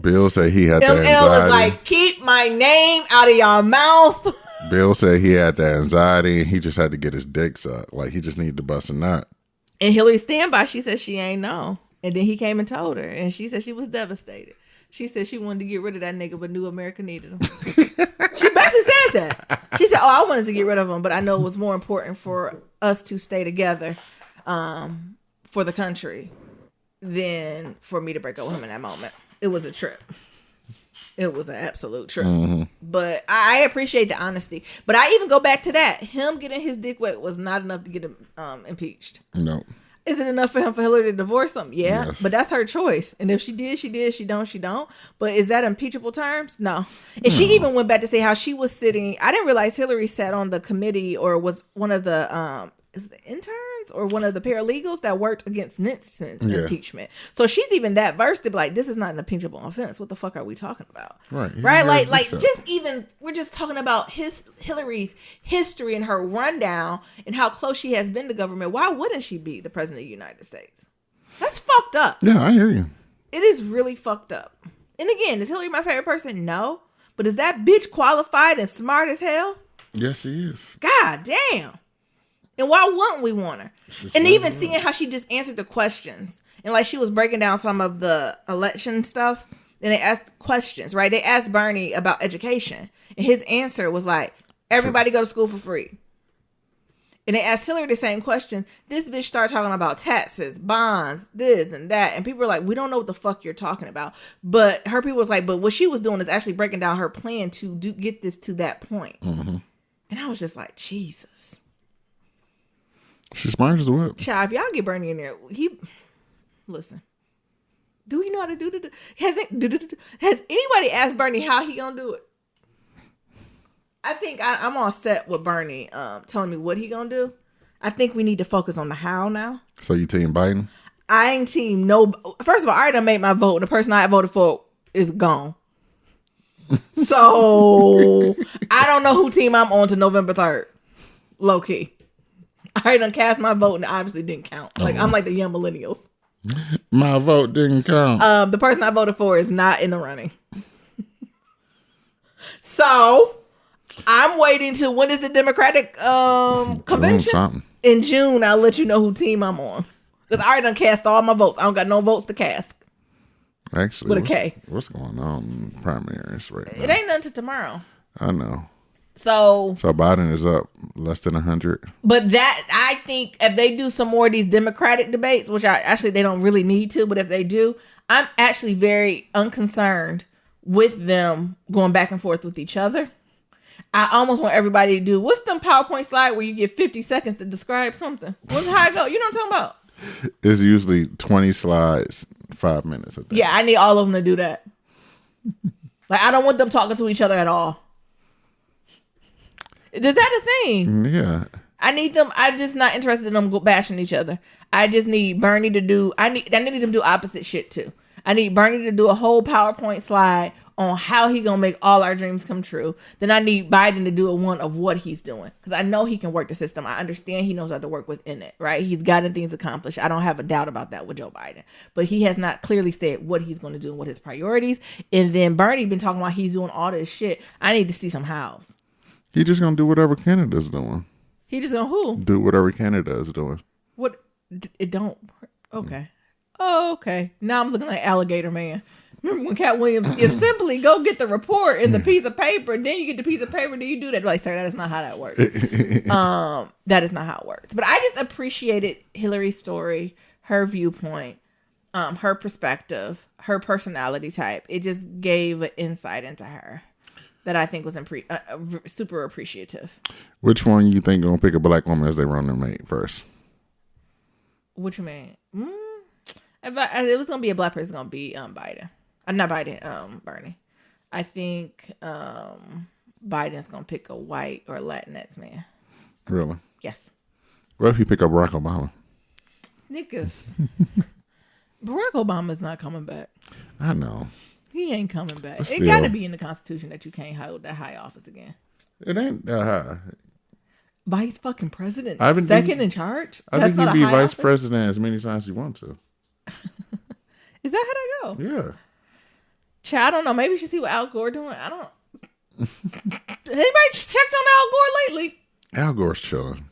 Bill said he had that anxiety. ML is like, keep my name out of your mouth. Bill said he had that anxiety and he just had to get his dick sucked. Like he just needed to bust a nut. And Hillary standby, she said she ain't know. And then he came and told her, and she said she was devastated. She said she wanted to get rid of that nigga, but knew America needed him. She basically said that. She said, I wanted to get rid of him, but I know it was more important for us to stay together for the country than for me to break up with him in that moment. It was a trip. It was an absolute trip. But I appreciate the honesty. But I even go back to that. Him getting his dick wet was not enough to get him impeached. No. Is it enough for Hillary to divorce him? Yeah, yes. But that's her choice. And if she did, she did. She don't, she don't. But is that impeachable terms? No. And she even went back to say how she was sitting. I didn't realize Hillary sat on the committee or was one of the interns or one of the paralegals that worked against Nixon's impeachment. So she's even that versed to be like, this is not an impeachable offense. What the fuck are we talking about? Right? Like just even, we're just talking about Hillary's history and her rundown and how close she has been to government. Why wouldn't she be the president of the United States? That's fucked up. Yeah, I hear you. It is really fucked up. And again, is Hillary my favorite person? No. But is that bitch qualified and smart as hell? Yes, she is. God damn. And why wouldn't we want her? And even seeing how she just answered the questions. And like she was breaking down some of the election stuff. And they asked questions, right? They asked Bernie about education. And his answer was like, everybody go to school for free. And they asked Hillary the same question. This bitch started talking about taxes, bonds, this and that. And people were like, we don't know what the fuck you're talking about. But her people was like, but what she was doing is actually breaking down her plan to get this to that point. And I was just like, Jesus. She's smart as well. Child, if y'all get Bernie in there, listen. Do we know how to do it? Has anybody asked Bernie how he gonna do it? I think I'm all set with Bernie telling me what he gonna do. I think we need to focus on the how now. So you team Biden? I ain't team no. First of all, I already done made my vote. The person I voted for is gone. So I don't know who team I'm on to November 3rd. Low key. I already done cast my vote and it obviously didn't count. Like, I'm like the young millennials. My vote didn't count. The person I voted for is not in the running. So I'm waiting to, when is the Democratic convention? In June, I'll let you know who team I'm on. Because I already done cast all my votes. I don't got no votes to cast. Actually, with a K. What's going on in primaries right now? It ain't nothing to tomorrow. I know. So Biden is up less than 100. But that, I think if they do some more of these Democratic debates, which they don't really need to, but if they do, I'm actually very unconcerned with them going back and forth with each other. I almost want everybody to do, what's them PowerPoint slide where you get 50 seconds to describe something? What's how it go? You know what I'm talking about? It's usually 20 slides, 5 minutes. I think. Yeah, I need all of them to do that. Like, I don't want them talking to each other at all. Is that a thing? Yeah. I need them. I'm just not interested in them bashing each other. I just need Bernie to do. I need them to do opposite shit too. I need Bernie to do a whole PowerPoint slide on how he gonna make all our dreams come true. Then I need Biden to do a one of what he's doing, because I know he can work the system. I understand he knows how to work within it. Right? He's gotten things accomplished. I don't have a doubt about that with Joe Biden. But he has not clearly said what he's going to do and what his priorities. And then Bernie been talking about he's doing all this shit. I need to see some hows. He just gonna do whatever Canada's doing. He just gonna who? Do whatever Canada is doing. What? It don't. Okay. Oh, okay. Now I'm looking like Alligator Man. Remember when Cat Williams, you simply go get the report and the piece of paper, then you get the piece of paper, then you do that. Like, sir, that is not how that works. That is not how it works. But I just appreciated Hillary's story, her viewpoint, her perspective, her personality type. It just gave an insight into her that I think was super appreciative. Which one you think gonna pick a black woman as they run their mate first? What you mean? If it was gonna be a black person, it's gonna be Biden. Not Biden. Bernie. I think Biden's gonna pick a white or Latinx man. Really? Yes. What if he pick up Barack Obama? Niggas. Barack Obama's not coming back. I know. He ain't coming back. It got to be in the Constitution that you can't hold that high office again. It ain't Vice fucking president? In charge? I think you can be vice president as many times as you want to. Is that how that go? Yeah. Child, I don't know. Maybe you should see what Al Gore doing. I don't. Anybody checked on Al Gore lately? Al Gore's chilling.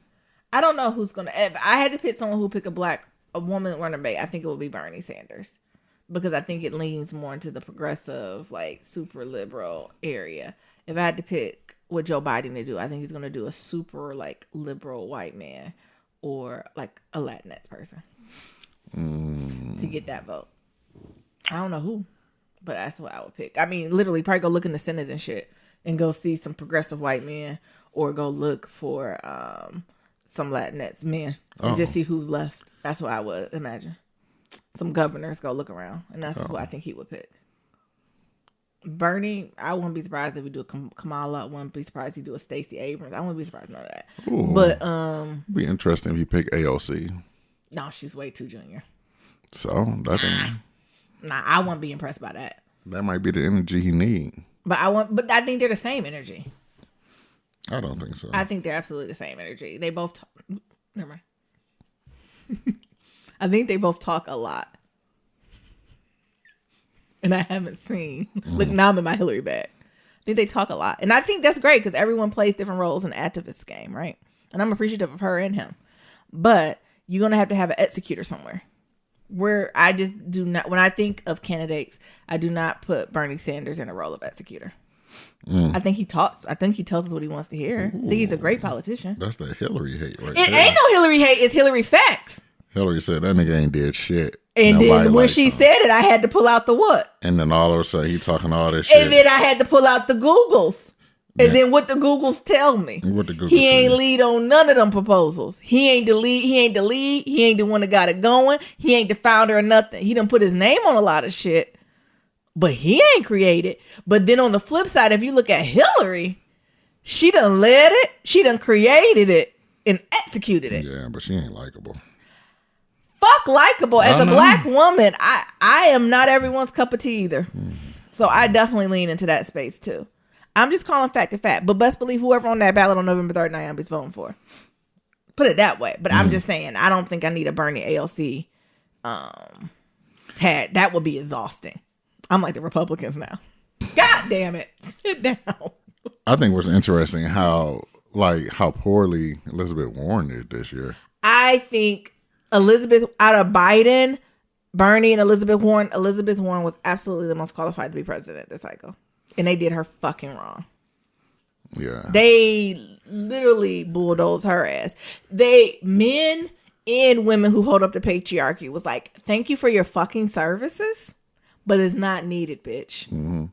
I don't know who's gonna. If I had to pick someone who pick a woman running mate, I think it would be Bernie Sanders, because I think it leans more into the progressive, like super liberal area. If I had to pick what Joe Biden to do, I think he's gonna do a super like liberal white man or like a Latinx person to get that vote. I don't know who, but that's what I would pick. I mean, literally, probably go look in the Senate and shit, and go see some progressive white men, or go look for some Latinx men and just see who's left. That's what I would imagine. Some governors, go look around, and that's who I think he would pick. Bernie, I wouldn't be surprised if we do a Kamala. I wouldn't be surprised if he do a Stacey Abrams. I wouldn't be surprised none of that. Ooh, but be interesting if you pick AOC. No, she's way too junior. So I think I wouldn't be impressed by that. That might be the energy he need. But I think they're the same energy. I don't think so. I think they're absolutely the same energy. They both never mind. I think they both talk a lot. And I haven't seen. Look, now I'm in my Hillary bag. I think they talk a lot. And I think that's great because everyone plays different roles in the activist game, right? And I'm appreciative of her and him. But you're going to have an executor somewhere. Where I just do not, when I think of candidates, I do not put Bernie Sanders in a role of executor. I think he talks. I think he tells us what he wants to hear. I think he's a great politician. That's the Hillary hate right it there. It ain't no Hillary hate. It's Hillary facts. Hillary said that nigga ain't did shit. And then when she said it, I had to pull out the what? And then all of a sudden he talking all this shit. And then I had to pull out the Googles. And then what the Googles tell me. What the Googles he ain't lead on none of them proposals. He ain't the lead. He ain't the lead. He ain't the one that got it going. He ain't the founder of nothing. He done put his name on a lot of shit. But he ain't created. But then on the flip side, if you look at Hillary, she done led it. She done created it and executed it. Yeah, but she ain't likable. Fuck likable. As a black woman, I am not everyone's cup of tea either. So I definitely lean into that space too. I'm just calling fact to fact. But best believe whoever on that ballot on November 3rd, I am voting for. Put it that way. But I'm just saying, I don't think I need a Bernie AOC tag. That would be exhausting. I'm like the Republicans now. God damn it. Sit down. I think what's interesting how poorly Elizabeth Warren did this year. I think Elizabeth, out of Biden, Bernie, and Elizabeth Warren was absolutely the most qualified to be president this cycle. And they did her fucking wrong. Yeah. They literally bulldozed her ass. Men and women who hold up the patriarchy was like, thank you for your fucking services, but it's not needed, bitch. Mm-hmm.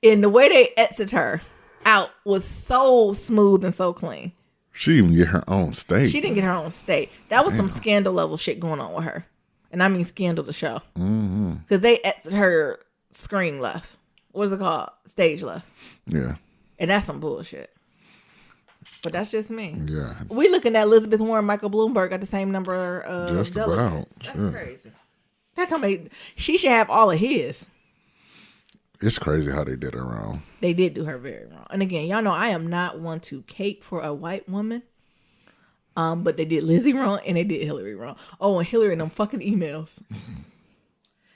And the way they exited her out was so smooth and so clean. She didn't even get her own state. She didn't get her own state. That was some scandal level shit going on with her. And I mean scandal the show. Because they exited her screen left. What is it called? Stage left. Yeah. And that's some bullshit. But that's just me. Yeah. We looking at Elizabeth Warren, Michael Bloomberg got the same number of just delegates. About. That's crazy. That come she should have all of his. It's crazy how they did her wrong. They did do her very wrong. And again, y'all know I am not one to cape for a white woman. But they did Lizzie wrong and they did Hillary wrong. Oh, and Hillary and them fucking emails.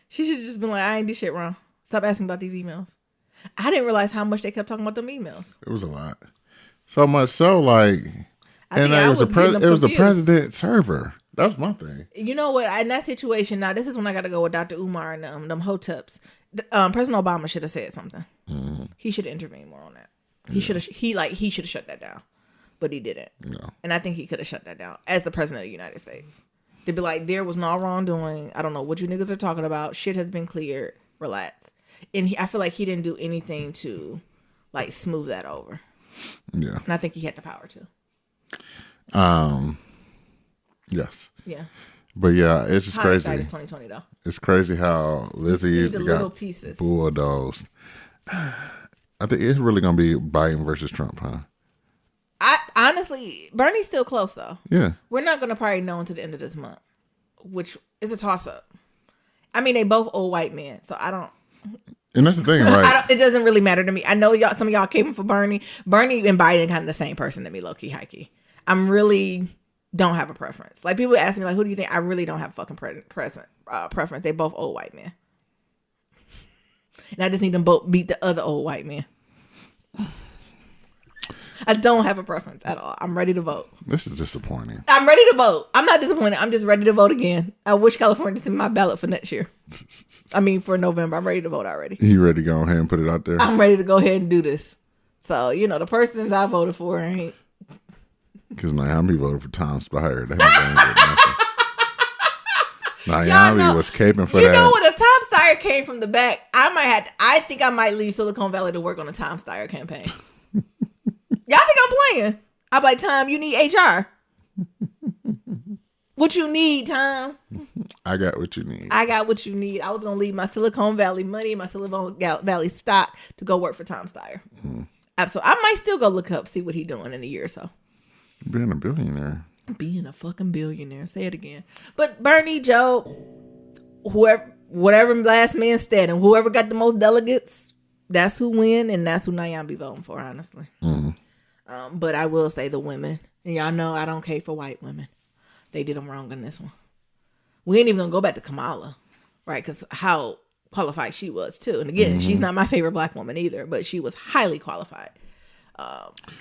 She should have just been like, I ain't do shit wrong. Stop asking about these emails. I didn't realize how much they kept talking about them emails. It was a lot. So much so, like, and it was the president server. That was my thing. You know what? In that situation, now this is when I got to go with Dr. Umar and them hoteps. President Obama should have said something. Mm-hmm. He should have intervened more on that. He should have shut that down, but he didn't. No. And I think he could have shut that down as the president of the United States. To be like, there was no wrongdoing. I don't know what you niggas are talking about. Shit has been cleared. Relax. And I feel like he didn't do anything to like smooth that over. Yeah. And I think he had the power to. Yes. Yeah. But yeah, it's just crazy. It's 2020 though. It's crazy how Lizzie the little pieces bulldozed. I think it's really gonna be Biden versus Trump, huh? I honestly, Bernie's still close though. Yeah. We're not gonna probably know until the end of this month, which is a toss up. I mean, they both old white men, so I don't. And that's the thing, right? It doesn't really matter to me. I know y'all. Some of y'all came for Bernie. Bernie and Biden kind of the same person to me, low key, high key. I'm really don't have a preference. Like people ask me, like, who do you think? I really don't have a fucking preference. They both old white men, and I just need them both beat the other old white men. I don't have a preference at all. I'm ready to vote. This is disappointing. I'm ready to vote. I'm not disappointed. I'm just ready to vote again. I wish California sent my ballot for next year. I mean, for November. I'm ready to vote already. You ready to go ahead and put it out there? I'm ready to go ahead and do this. So, you know, the persons I voted for ain't. Because Naomi voted for Tom Steyer. Naomi was caping for that. You know what? If Tom Steyer came from the back, I think I might leave Silicon Valley to work on the Tom Steyer campaign. Y'all think I'm playing? I'm like, Tom, you need HR. What you need, Tom? I got what you need. I got what you need. I was going to leave my Silicon Valley money, my Silicon Valley stock to go work for Tom Steyer. Absolutely. I might still go look up, see what he's doing in a year or so. Being a billionaire. Being a fucking billionaire. Say it again. But Bernie, Joe, whatever last man said, and whoever got the most delegates, that's who win, and that's who Nayan be voting for, honestly. Mm-hmm. But I will say the women, and y'all know I don't care for white women. They did them wrong in this one. We ain't even gonna go back to Kamala, right? Because how qualified she was too. And again, she's not my favorite black woman either, but she was highly qualified.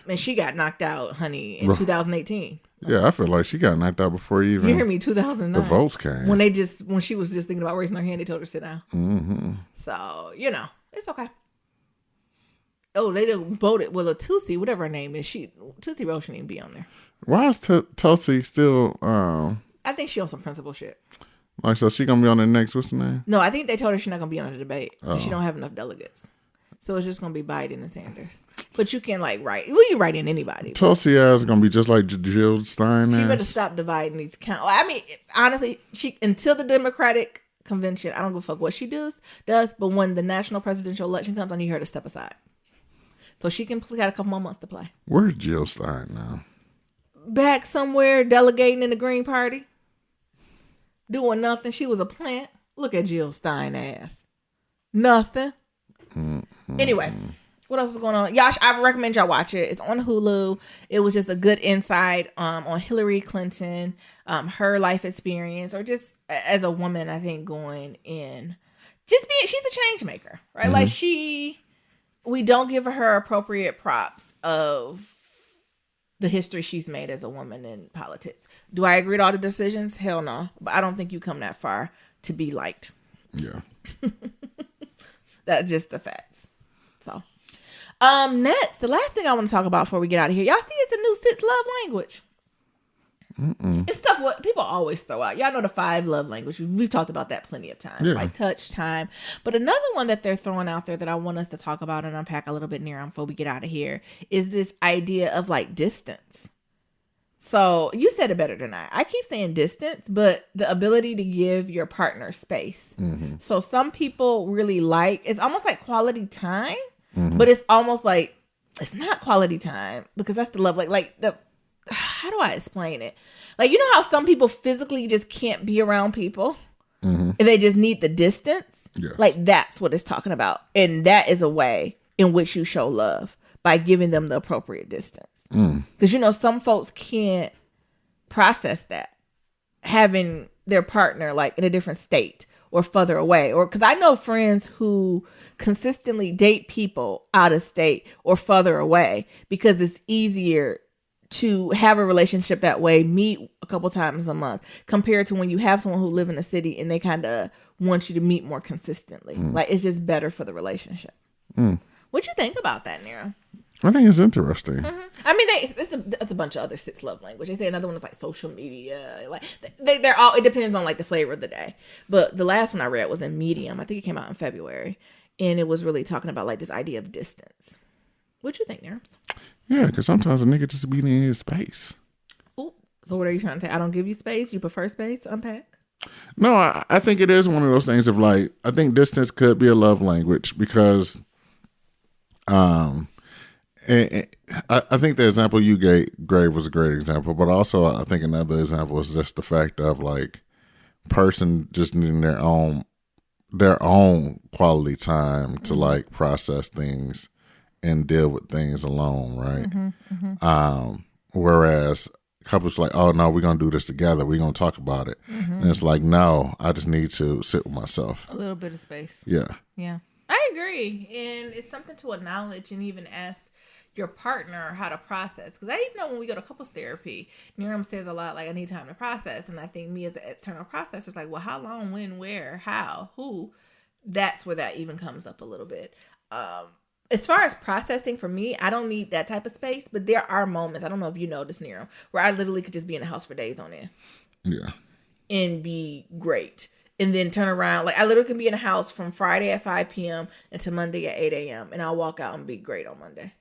And she got knocked out, honey, in 2018. Yeah, I feel like she got knocked out before even. You hear me? 2009. The votes came when she was just thinking about raising her hand. They told her to sit down. Mm-hmm. So it's okay. Oh, they didn't vote it. Well, a Tulsi, whatever her name is, Tulsi Rose shouldn't even be on there. Why is Tulsi still? I think she on some principal shit. Like, so she gonna be on the next? What's the name? No, I think they told her she's not gonna be on the debate. She don't have enough delegates, so it's just gonna be Biden and Sanders. But you can write. Well, you write in anybody. Tulsi is gonna be just like Jill Stein. She better stop dividing these counts. I mean, honestly, until the Democratic convention, I don't give a fuck what she does. But when the national presidential election comes, I need her to step aside. So she can got a couple more months to play. Where's Jill Stein now? Back somewhere delegating in the Green Party. Doing nothing. She was a plant. Look at Jill Stein ass. Nothing. Mm-hmm. Anyway, What else is going on? Y'all, I recommend y'all watch it. It's on Hulu. It was just a good insight on Hillary Clinton, her life experience, or just as a woman, I think going in, just being, she's a change maker, right? Like we don't give her appropriate props of the history she's made as a woman in politics. Do I agree with all the decisions? Hell no. But I don't think you come that far to be liked. Yeah. That's just the facts. So. Next, the last thing I want to talk about before we get out of here, y'all see it's a new 6 love language. It's stuff what people always throw out. Y'all know the 5 love languages. We've talked about that plenty of times, like touch, time. But another one that they're throwing out there that I want us to talk about and unpack a little bit near before we get out of here is this idea of like distance. So you said it better than I keep saying distance, but the ability to give your partner space. So some people really like, it's almost like quality time. But it's almost like it's not quality time because that's the love. Like the, how do I explain it? Like, you know how some people physically just can't be around people and they just need the distance? Yes. Like that's what it's talking about. And that is a way in which you show love by giving them the appropriate distance. Because, you know, some folks can't process that, having their partner like in a different state or further away. Or because I know friends who consistently date people out of state or further away because it's easier to have a relationship that way, meet a couple times a month, compared to when you have someone who live in a city and they kind of want you to meet more consistently. Like it's just better for the relationship. What you think about that, Nero? I think it's interesting. I mean, it's a bunch of other 6 love language. They say another one is like social media. Like they're all. It depends on like the flavor of the day. But the last one I read was in Medium. I think it came out in February, and it was really talking about like this idea of distance. What you think, Nerms? Yeah, because sometimes a nigga just be in his space. Ooh, so what are you trying to say? I don't give you space. You prefer space? Unpack. No, I think it is one of those things of like, I think distance could be a love language because, and I think the example you gave was a great example, but also I think another example is just the fact of like person just needing their own quality time to like process things and deal with things alone, right? Whereas couples like, oh no, we're gonna do this together, we're gonna talk about it, and it's like, no, I just need to sit with myself, A little bit of space. yeah. I agree, and it's something to acknowledge and even ask your partner how to process. Because I even know when we go to couples therapy, Niram says a lot like, I need time to process. And I think me as an external processor is like, well, how long, when, where, how, who? That's where that even comes up a little bit. As far as processing for me, I don't need that type of space. But there are moments, I don't know if you noticed, Niram, where I literally could just be in the house for days on end. Yeah. And be great. And then turn around. Like I literally can be in the house from Friday at 5 p.m. until Monday at 8 a.m. And I'll walk out and be great on Monday.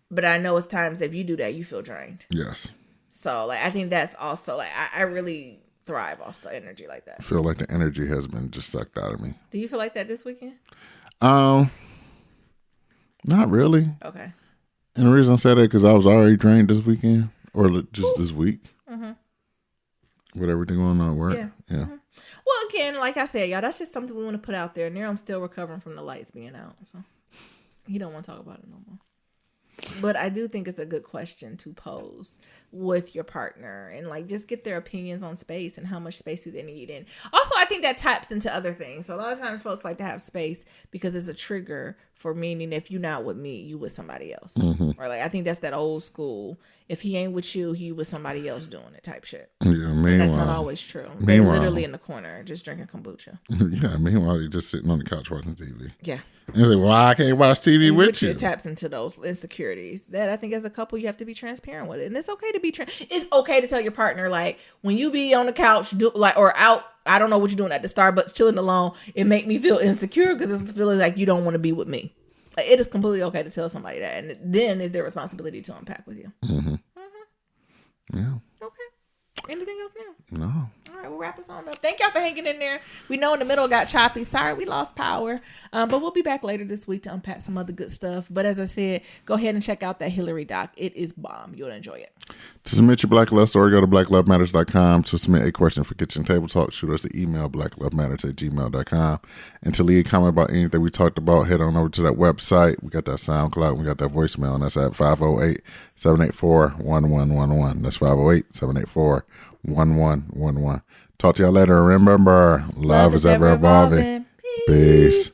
But I know it's times if you do that, you feel drained. Yes. So like I think that's also like I really thrive off the energy like that. I feel like the energy has been just sucked out of me. Do you feel like that this weekend? Not really. Okay. And the reason I said that because I was already drained this weekend or just this week. With everything going on at work. Yeah. Well, again, like I said, y'all, that's just something we want to put out there. Now I'm still recovering from the lights being out. So he don't want to talk about it no more. But I do think it's a good question to pose with your partner and like just get their opinions on space and how much space do they need. And also I think that taps into other things. So a lot of times folks like to have space because it's a trigger for meaning if you're not with me, you with somebody else. Or like I think that's that old school. If he ain't with you, he with somebody else doing it type shit. Yeah, meanwhile, that's not always true. They're literally in the corner just drinking kombucha. Yeah, meanwhile you're just sitting on the couch watching TV. Yeah. And you say, well, I can't watch TV with you. It taps into those insecurities that I think as a couple you have to be transparent with it, and it's okay to be it's okay to tell your partner like when you be on the couch or out. I don't know what you're doing at the Starbucks chilling alone. It make me feel insecure because it's feeling like you don't want to be with me. Like, it is completely okay to tell somebody that, and then it's their responsibility to unpack with you. Yeah. Okay. Anything else now? No. All right, we'll wrap us on up. Thank y'all for hanging in there. We know in the middle got choppy. Sorry, we lost power. But we'll be back later this week to unpack some other good stuff. But as I said, go ahead and check out that Hillary doc. It is bomb. You'll enjoy it. To submit your Black Love story, go to blacklovematters.com. To submit a question for Kitchen Table Talk, shoot us an email, blacklovematters@gmail.com. And to leave a comment about anything we talked about, head on over to that website. We got that SoundCloud. We got that voicemail, and that's at 508-784-1111. That's 508-784-1111. Talk to y'all later. Remember, love is ever evolving. Peace.